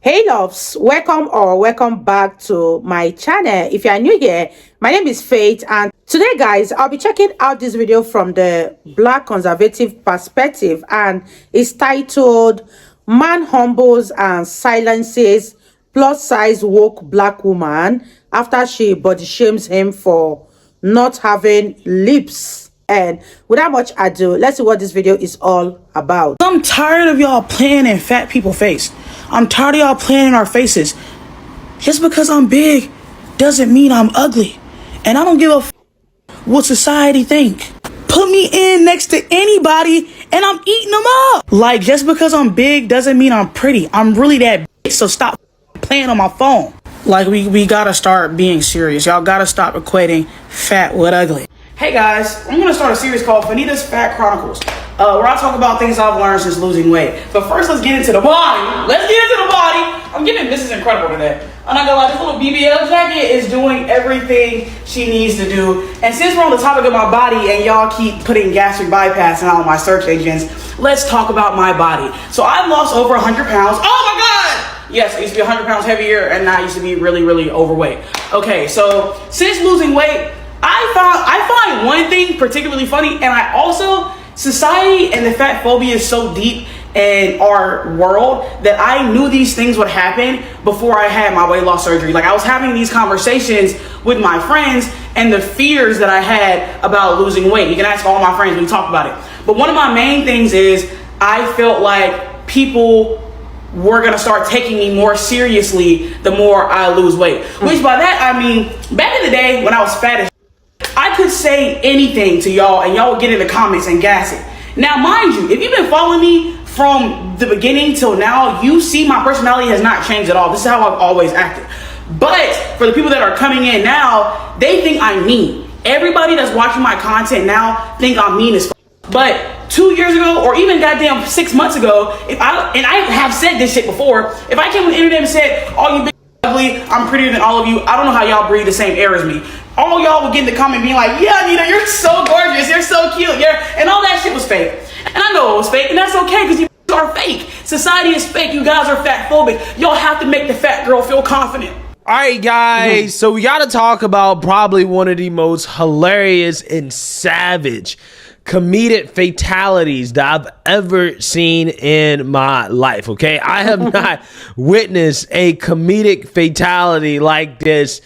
Hey loves, welcome or welcome back to my channel. If you are new here, my name is Faith, and today guys, I'll be checking out this video from the Black conservative perspective, and it's titled Man Humbles and Silences Plus Size Woke Black Woman After She Body Shames Him for Not Having Lips. And without much ado, let's see what this video is all about. I'm tired of y'all playing in fat people's face. I'm tired of y'all playing in our faces. Just because I'm big doesn't mean I'm ugly. And I don't give a what society think. Put me in next to anybody and I'm eating them up. Like, just because I'm big doesn't mean I'm pretty. I'm really that big, so stop playing on my phone. Like, we gotta start being serious. Y'all gotta stop equating fat with ugly. Hey guys, I'm gonna start a series called Fanita's Fat Chronicles, where I talk about things I've learned since losing weight. But first, let's get into the body. I'm giving Mrs. Incredible today. I'm not gonna lie, this little BBL jacket is doing everything she needs to do. And since we're on the topic of my body and y'all keep putting gastric bypass in all my search engines, let's talk about my body. So I've lost over 100 pounds. Oh my God! Yes, I used to be 100 pounds heavier, and now I used to be really, really overweight. Okay, so since losing weight, I find one thing particularly funny, and I also, society and the fat phobia is so deep in our world that I knew these things would happen before I had my weight loss surgery. Like, I was having these conversations with my friends and the fears that I had about losing weight. You can ask all my friends, we talk about it. But one of my main things is I felt like people were gonna start taking me more seriously the more I lose weight. Which by that, I mean, back in the day when I was fat as I could say anything to y'all and y'all would get in the comments and gas it. Now, mind you, if you've been following me from the beginning till now, you see my personality has not changed at all. This is how I've always acted. But for the people that are coming in now, they think I'm mean. Everybody that's watching my content now think I'm mean as f. But 2 years ago, or even goddamn 6 months ago, and I have said this shit before, if I came on the internet and said, all you big ugly, I'm prettier than all of you, I don't know how y'all breathe the same air as me. All y'all would get in the comment being like, yeah, Nina, you're so gorgeous, you're so cute, and all that shit was fake. And I know it was fake, and that's okay, because you are fake. Society is fake, you guys are fat phobic. Y'all have to make the fat girl feel confident. All right, guys, so we got to talk about probably one of the most hilarious and savage comedic fatalities that I've ever seen in my life, okay? I have not witnessed a comedic fatality like this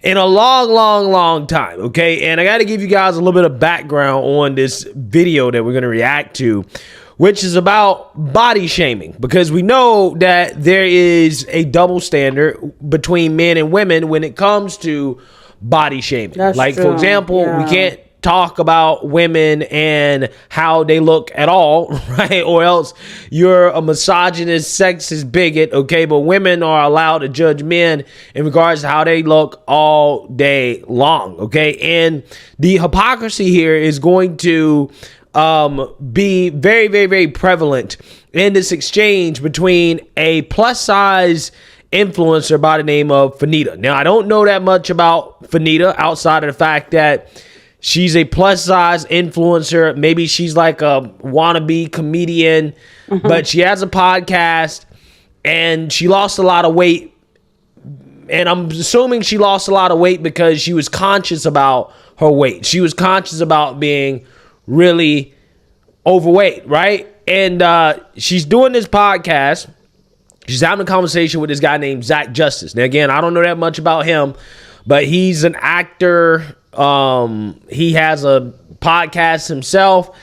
in a long time, okay? And I got to give you guys a little bit of background on this video that we're going to react to, which is about body shaming, because we know that there is a double standard between men and women when it comes to body shaming. That's like, true. for example, we can't talk about women and how they look at all, right? Or else you're a misogynist, sexist bigot, okay? But women are allowed to judge men in regards to how they look all day long, okay? And the hypocrisy here is going to be very prevalent in this exchange between a plus size influencer by the name of Fanita. Now, I don't know that much about Fanita outside of the fact that she's a plus size influencer. Maybe she's like a wannabe comedian, but she has a podcast and she lost a lot of weight. And I'm assuming she lost a lot of weight because she was conscious about her weight. She was conscious about being really overweight, right? And she's doing this podcast. She's having a conversation with this guy named Zach Justice. Now, again, I don't know that much about him, but he's an actor. He has a podcast himself,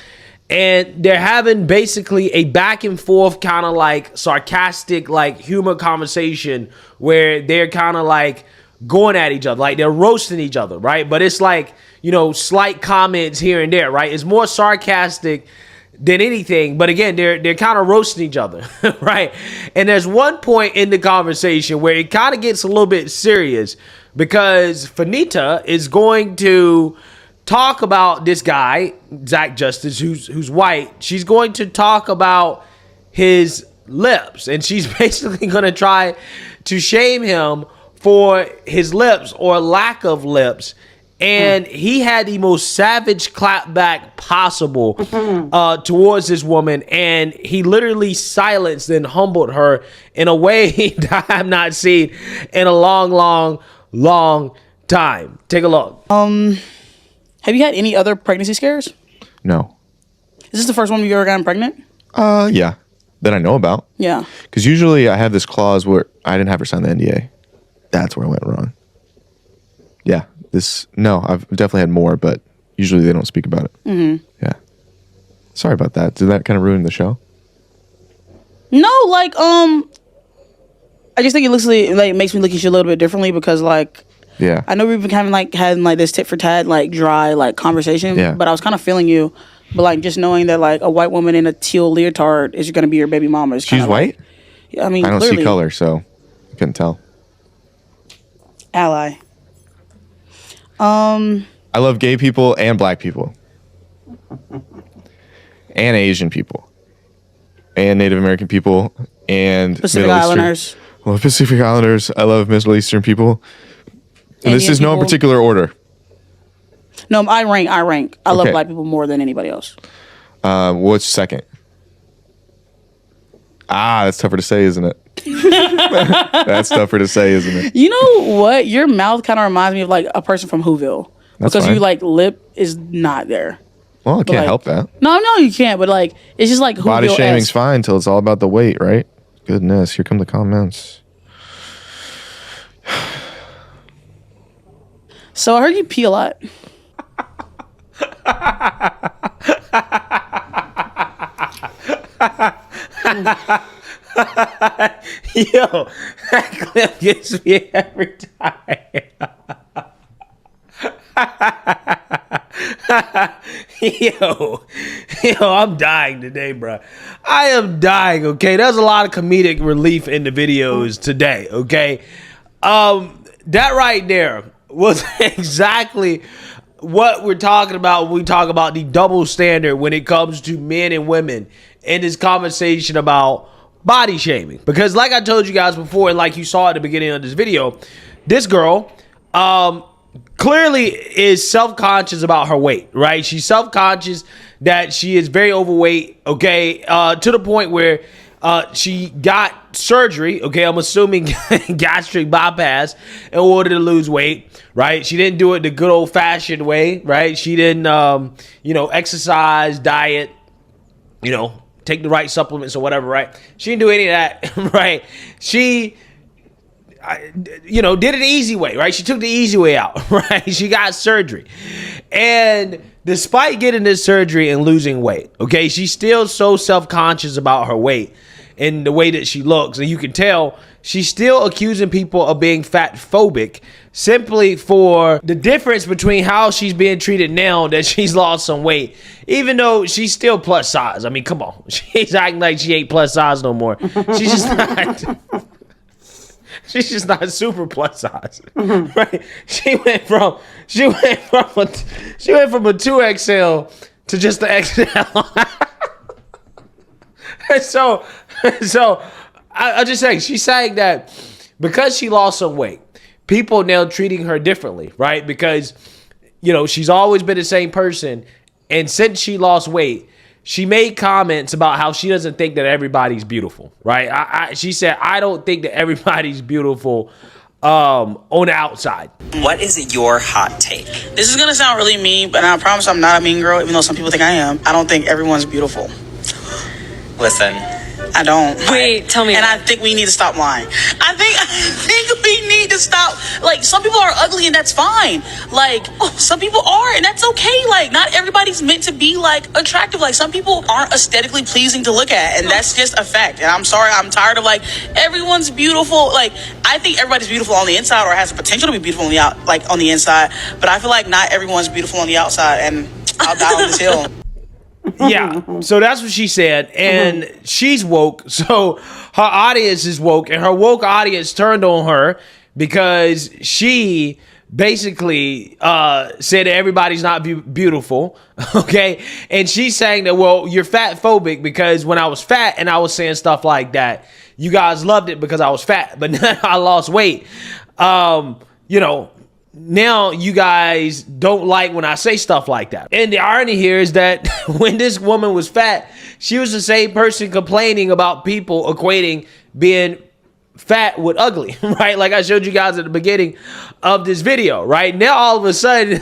and they're having basically a back and forth kind of like sarcastic, like humor conversation where they're kind of like going at each other, like they're roasting each other, right? But it's like, you know, slight comments here and there, right? It's more sarcastic than anything, but again, they're kind of roasting each other, right? And there's one point in the conversation where it kind of gets a little bit serious, because Fanita is going to talk about this guy, Zach Justice, who's white. She's going to talk about his lips, and she's basically going to try to shame him for his lips or lack of lips. And he had the most savage clapback possible towards this woman. And he literally silenced and humbled her in a way that I have not seen in a long time. Take a look. Have you had any other pregnancy scares? No. Is this the first one you've ever gotten pregnant? Yeah. That I know about. Yeah. Because usually I have this clause where I didn't have her sign the NDA. That's where I went wrong. Yeah. No, I've definitely had more, but usually they don't speak about it. Mm-hmm. Yeah. Sorry about that. Did that kind of ruin the show? No, like, I just think it makes me look at you a little bit differently because, like, Yeah. I know we've been having this tit for tat, like, dry, like, conversation, Yeah. but I was kind of feeling you. But, like, just knowing that, like, a white woman in a teal leotard is going to be your baby mama is kind She's of white? Like, I mean, I don't clearly, see color, so I couldn't tell. ally. I love gay people and black people. And Asian people. And Native American people. And Pacific Middle Islanders. Eastern. I love Pacific Islanders. I love Middle Eastern people. And this Indian is no people. particular order. No, I rank. I love Okay. black people more than anybody else. What's second? That's tougher to say, isn't it? That's tougher to say, isn't it? You know what? Your mouth kind of reminds me of, like, a person from Whoville. That's because fine. you, like, lip is not there. Well, I can't like, help that. No, you can't. But, like, it's just like Whoville. Body shaming's fine until it's all about the weight, right? Goodness, here come the comments. So I heard you pee a lot. Yo, that clip gets me every time. Yo, I'm dying today, bro. I am dying, okay? There's a lot of comedic relief in the videos today, okay? That right there was exactly what we're talking about when we talk about the double standard when it comes to men and women in this conversation about body shaming. Because like I told you guys before, and like you saw at the beginning of this video, this girl clearly is self-conscious about her weight, right? She's self-conscious that she is very overweight, okay, to the point where she got surgery, okay, I'm assuming gastric bypass in order to lose weight, right? She didn't do it the good old-fashioned way, right? She didn't, exercise, diet, take the right supplements or whatever, right? She didn't do any of that, right? She did it the easy way, right? She took the easy way out, right? She got surgery. And despite getting this surgery and losing weight, okay, she's still so self-conscious about her weight and the way that she looks. And you can tell she's still accusing people of being fat phobic simply for the difference between how she's being treated now that she's lost some weight, even though she's still plus size. I mean, come on. She's acting like she ain't plus size no more. She's just not. She's just not super plus size, right? She went from a 2XL to just the XL. so I just saying, she's saying that because she lost some weight, people now treating her differently, right? Because she's always been the same person, and since she lost weight, she made comments about how she doesn't think that everybody's beautiful, right? She said, I don't think that everybody's beautiful on the outside. What is your hot take? This is going to sound really mean, but I promise I'm not a mean girl, even though some people think I am. I don't think everyone's beautiful. Listen. I don't. Wait, tell me. And I think we need to stop lying. I think we need to stop. Like, some people are ugly and that's fine. Like, some people are and that's okay. Like, not everybody's meant to be, like, attractive. Like, some people aren't aesthetically pleasing to look at, and that's just a fact. And I'm sorry, I'm tired of, like, everyone's beautiful. Like, I think everybody's beautiful on the inside or has the potential to be beautiful on the inside. But I feel like not everyone's beautiful on the outside, and I'll die on this hill. Yeah, so that's what she said, and she's woke, so her audience is woke, and her woke audience turned on her because she basically said that everybody's not beautiful, okay? And she's saying that, well, you're fat phobic because when I was fat and I was saying stuff like that, you guys loved it because I was fat, but now I lost weight. now you guys don't like when I say stuff like that. And the irony here is that when this woman was fat, she was the same person complaining about people equating being fat with ugly, right? Like I showed you guys at the beginning of this video, right? Now all of a sudden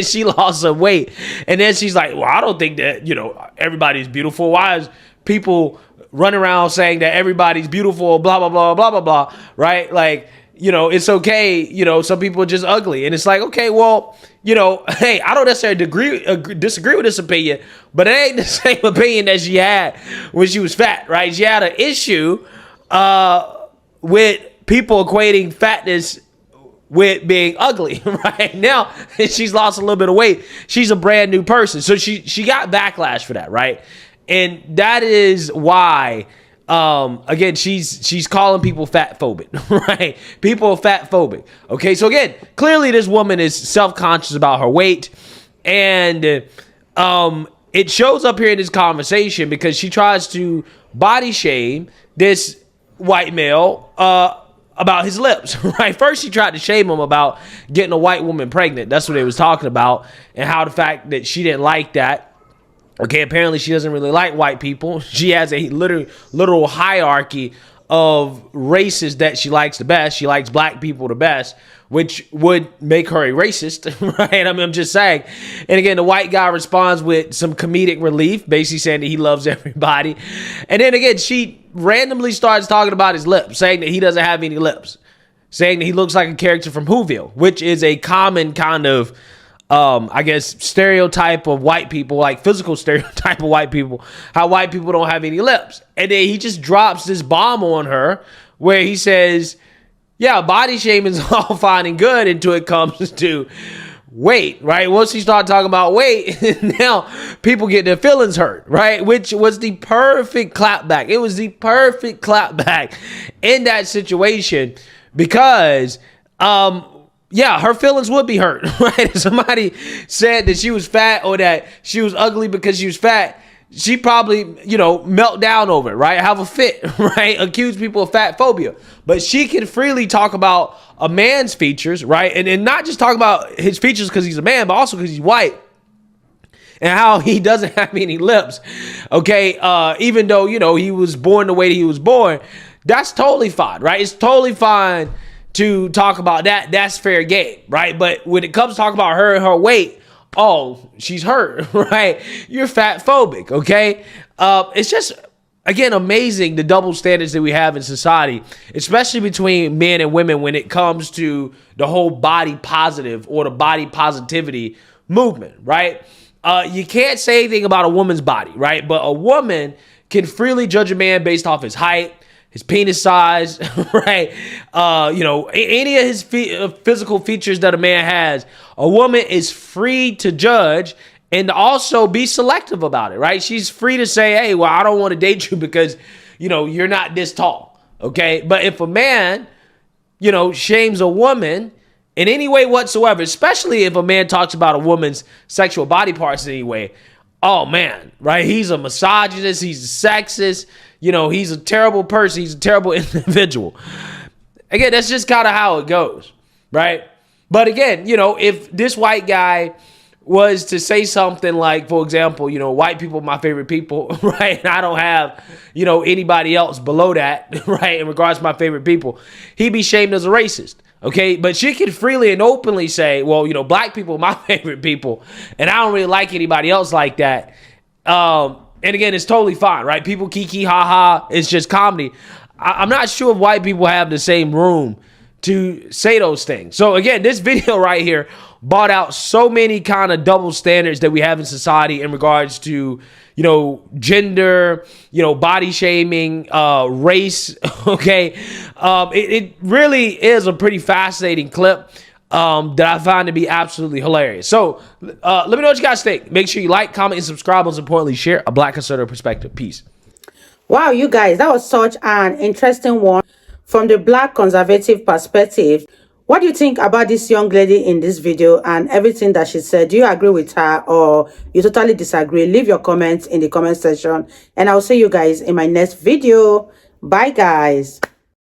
she lost some weight, and then she's like, well, I don't think that, you know, everybody's beautiful. Why is people running around saying that everybody's beautiful, blah blah blah blah blah blah, right? Like, you know, it's okay, you know, some people are just ugly. And it's like, okay, well, you know, hey, I don't necessarily disagree with this opinion, but it ain't the same opinion that she had when she was fat, right? She had an issue with people equating fatness with being ugly. Right now, she's lost a little bit of weight. She's a brand new person. So she got backlash for that, right? And that is why, again, she's calling people fat phobic, right? People are fat phobic. Okay, so again, clearly this woman is self-conscious about her weight, and it shows up here in this conversation because she tries to body shame this white male about his lips, right? First, she tried to shame him about getting a white woman pregnant. That's what they was talking about, and how the fact that she didn't like that. Okay, apparently she doesn't really like white people. She has a literal hierarchy of races that she likes the best. She likes black people the best, which would make her a racist, right? I mean, I'm just saying. And again, the white guy responds with some comedic relief, basically saying that he loves everybody. And then again, she randomly starts talking about his lips, saying that he doesn't have any lips, saying that he looks like a character from Whoville, which is a common kind of I guess stereotype of white people, like physical stereotype of white people, how white people don't have any lips. And then he just drops this bomb on her where he says, yeah, body shaming is all fine and good until it comes to weight, right? Once he started talking about weight, now people get their feelings hurt, right? Which was the perfect clapback. It was the perfect clapback in that situation because, yeah, her feelings would be hurt, right? If somebody said that she was fat or that she was ugly because she was fat, she probably, you know, melt down over it, right? Have a fit, right? Accuse people of fat phobia. But she can freely talk about a man's features, right? And not just talk about his features because he's a man, but also because he's white. And how he doesn't have any lips, okay? Even though, you know, he was born the way that he was born, that's totally fine, right? It's totally fine to talk about that. That's fair game, right? But when it comes to talk about her and her weight, oh, she's hurt, right? You're fat phobic, okay? It's just, again, amazing the double standards that we have in society, especially between men and women when it comes to the whole body positive or the body positivity movement, right? You can't say anything about a woman's body, right? But a woman can freely judge a man based off his height, his penis size, right? You know, any of his physical features that a man has, a woman is free to judge and also be selective about it, right? She's free to say, hey, well, I don't want to date you because, you know, you're not this tall, okay? But if a man, you know, shames a woman in any way whatsoever, especially if a man talks about a woman's sexual body parts in any way, oh man, right? He's a misogynist, he's a sexist, you know, he's a terrible person, he's a terrible individual. Again, that's just kind of how it goes, right? But again, you know, if this white guy was to say something like, for example, you know, white people are my favorite people, right? And I don't have, you know, anybody else below that, right? In regards to my favorite people, he'd be shamed as a racist. Okay, but she can freely and openly say, well, you know, black people are my favorite people, and I don't really like anybody else like that. And again, it's totally fine, right? People kiki, ha-ha, it's just comedy. I'm not sure if white people have the same room to say those things. So again, this video right here brought out so many kind of double standards that we have in society in regards to, you know, gender, you know, body shaming, race, okay? It really is a pretty fascinating clip that I find to be absolutely hilarious. So let me know what you guys think. Make sure you like, comment, and subscribe. Most importantly, share a Black conservative perspective. Peace. Wow, you guys, that was such an interesting one from the Black conservative perspective. What do you think about this young lady in this video and everything that she said? Do you agree with her or you totally disagree? Leave your comments in the comment section and I'll see you guys in my next video. Bye, guys.